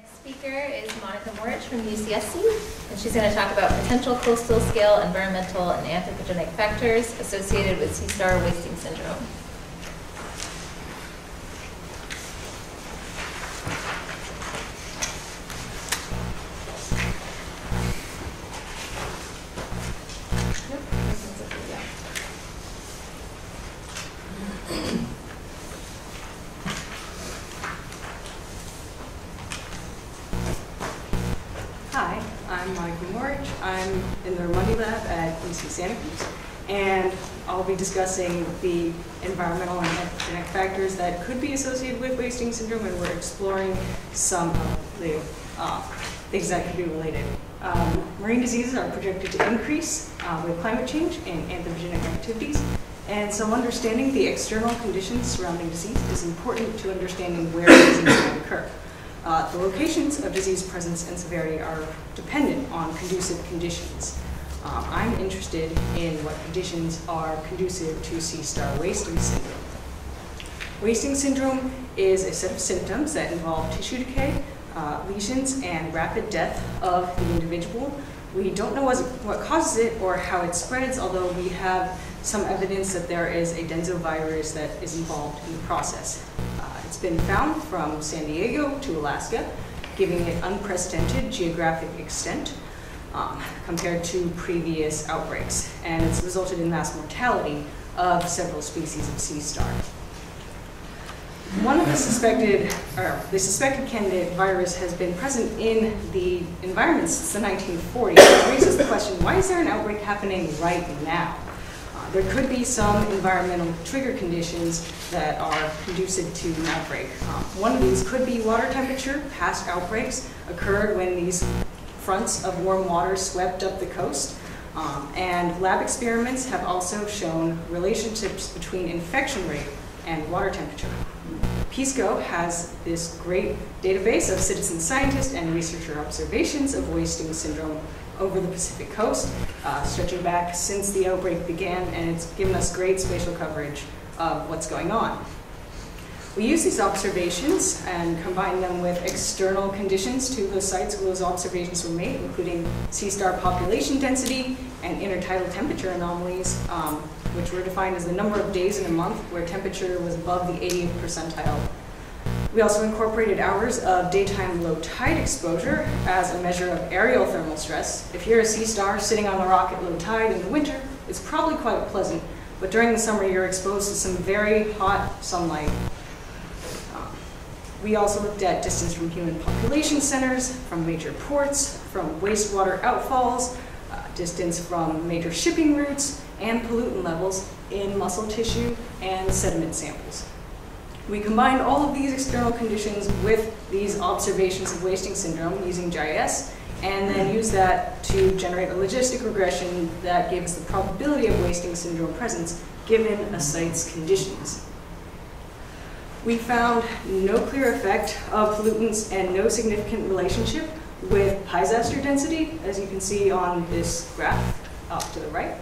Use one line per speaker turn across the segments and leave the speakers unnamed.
Next speaker is Moritsch from UCSC, and she's going to talk about potential coastal scale environmental and anthropogenic factors associated with sea star wasting syndrome.
Hi, I'm Moritsch. I'm in the Ramundi lab at UC Santa Cruz, and I'll be discussing the environmental and anthropogenic factors that could be associated with wasting syndrome, and we're exploring some of the things that could be related. Marine diseases are projected to increase with climate change and anthropogenic activities, and so understanding the external conditions surrounding disease is important to understanding where disease may occur. The locations of disease presence and severity are dependent on conducive conditions. I'm interested in what conditions are conducive to sea star wasting syndrome. Wasting syndrome is a set of symptoms that involve tissue decay, lesions, and rapid death of the individual. We don't know what causes it or how it spreads, although we have some evidence that there is a densovirus that is involved in the process. It's been found from San Diego to Alaska, giving it unprecedented geographic extent compared to previous outbreaks, and it's resulted in mass mortality of several species of sea star. One of the suspected candidate virus has been present in the environment since the 1940s. It raises the question, why is there an outbreak happening right now? There could be some environmental trigger conditions that are conducive to an outbreak. One of these could be water temperature. Past outbreaks occurred when these fronts of warm water swept up the coast. And lab experiments have also shown relationships between infection rate and water temperature. PSCO has this great database of citizen scientists and researcher observations of wasting syndrome over the Pacific coast, stretching back since the outbreak began, and it's given us great spatial coverage of what's going on. We use these observations and combine them with external conditions to the sites where those observations were made, including sea star population density and intertidal temperature anomalies, which were defined as the number of days in a month where temperature was above the 80th percentile. We also incorporated hours of daytime low tide exposure as a measure of aerial thermal stress. If you're a sea star sitting on a rock at low tide in the winter, it's probably quite pleasant, but during the summer you're exposed to some very hot sunlight. We also looked at distance from human population centers, from major ports, from wastewater outfalls, distance from major shipping routes, and pollutant levels in muscle tissue and sediment samples. We combined all of these external conditions with these observations of wasting syndrome using GIS, and then used that to generate a logistic regression that gave us the probability of wasting syndrome presence given a site's conditions. We found no clear effect of pollutants and no significant relationship with piezoester density, as you can see on this graph up to the right.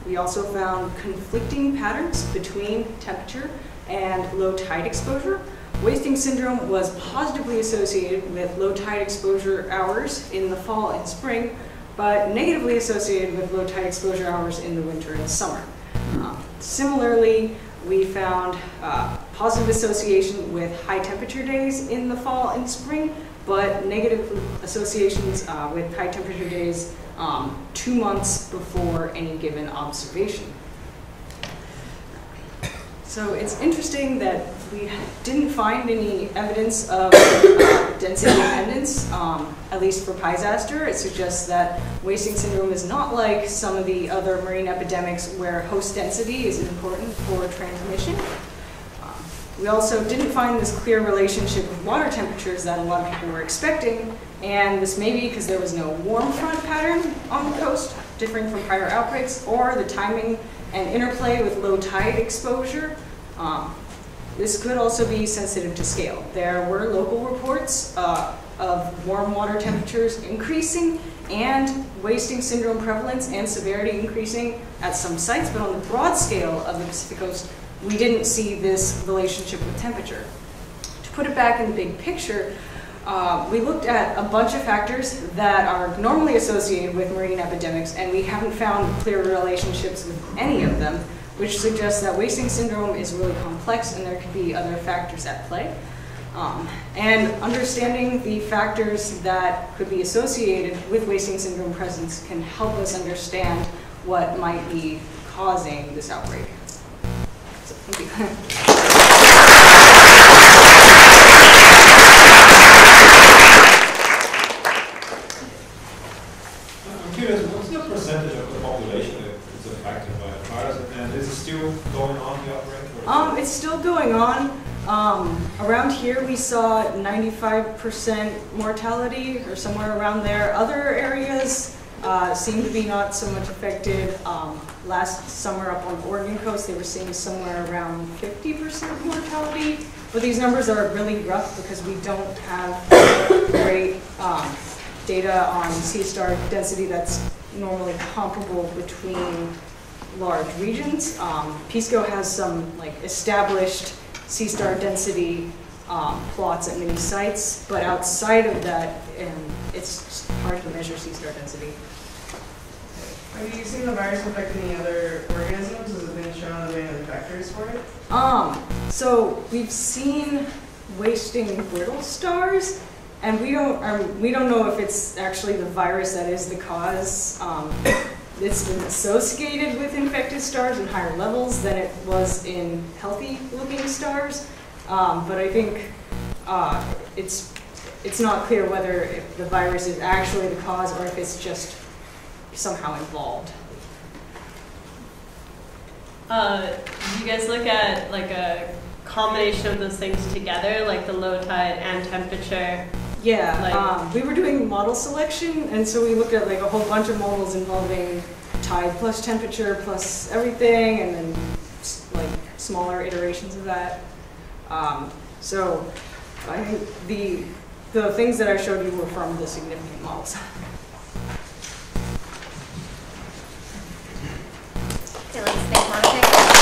We also found conflicting patterns between temperature and low tide exposure. Wasting syndrome was positively associated with low tide exposure hours in the fall and spring, but negatively associated with low tide exposure hours in the winter and summer. Similarly, we found positive association with high temperature days in the fall and spring, but negative associations with high temperature days 2 months before any given observation. So it's interesting that we didn't find any evidence of density dependence, at least for piezoester. It suggests that wasting syndrome is not like some of the other marine epidemics where host density is important for transmission. We also didn't find this clear relationship with water temperatures that a lot of people were expecting, and this may be because there was no warm front pattern on the coast, differing from prior outbreaks, or the timing and interplay with low tide exposure. This could also be sensitive to scale. There were local reports of warm water temperatures increasing and wasting syndrome prevalence and severity increasing at some sites, but on the broad scale of the Pacific coast, we didn't see this relationship with temperature. To put it back in the big picture, We looked at a bunch of factors that are normally associated with marine epidemics, and we haven't found clear relationships with any of them, which suggests that wasting syndrome is really complex and there could be other factors at play. And understanding the factors that could be associated with wasting syndrome presence can help us understand what might be causing this outbreak. So, thank you.
I'm curious, what's the percentage of the population that is affected by the virus, and is it still going on, the outbreak?
It's still going on. Around here we saw 95% mortality, or somewhere around there. Other areas seem to be not so much affected. Last summer up on the Oregon coast, they were seeing somewhere around 50% mortality. But these numbers are really rough because we don't have great data on sea star density that's normally comparable between large regions. PSCO has some established sea star density plots at many sites, but outside of that, it's hard to measure sea star density.
Have you seen the virus affect any other organisms? Has it been shown on any other factors for it?
So we've seen wasting brittle stars, and we don't know if it's actually the virus that is the cause. It's been associated with infected stars in higher levels than it was in healthy-looking stars, but I think it's not clear whether if the virus is actually the cause or if it's just somehow involved.
Do you guys look at a combination of those things together, like the low tide and temperature?
Yeah, we were doing model selection, and so we looked at a whole bunch of models involving tide plus temperature plus everything, and then smaller iterations of that. So I think the things that I showed you were from the significant models.
Okay, let's thank Monica.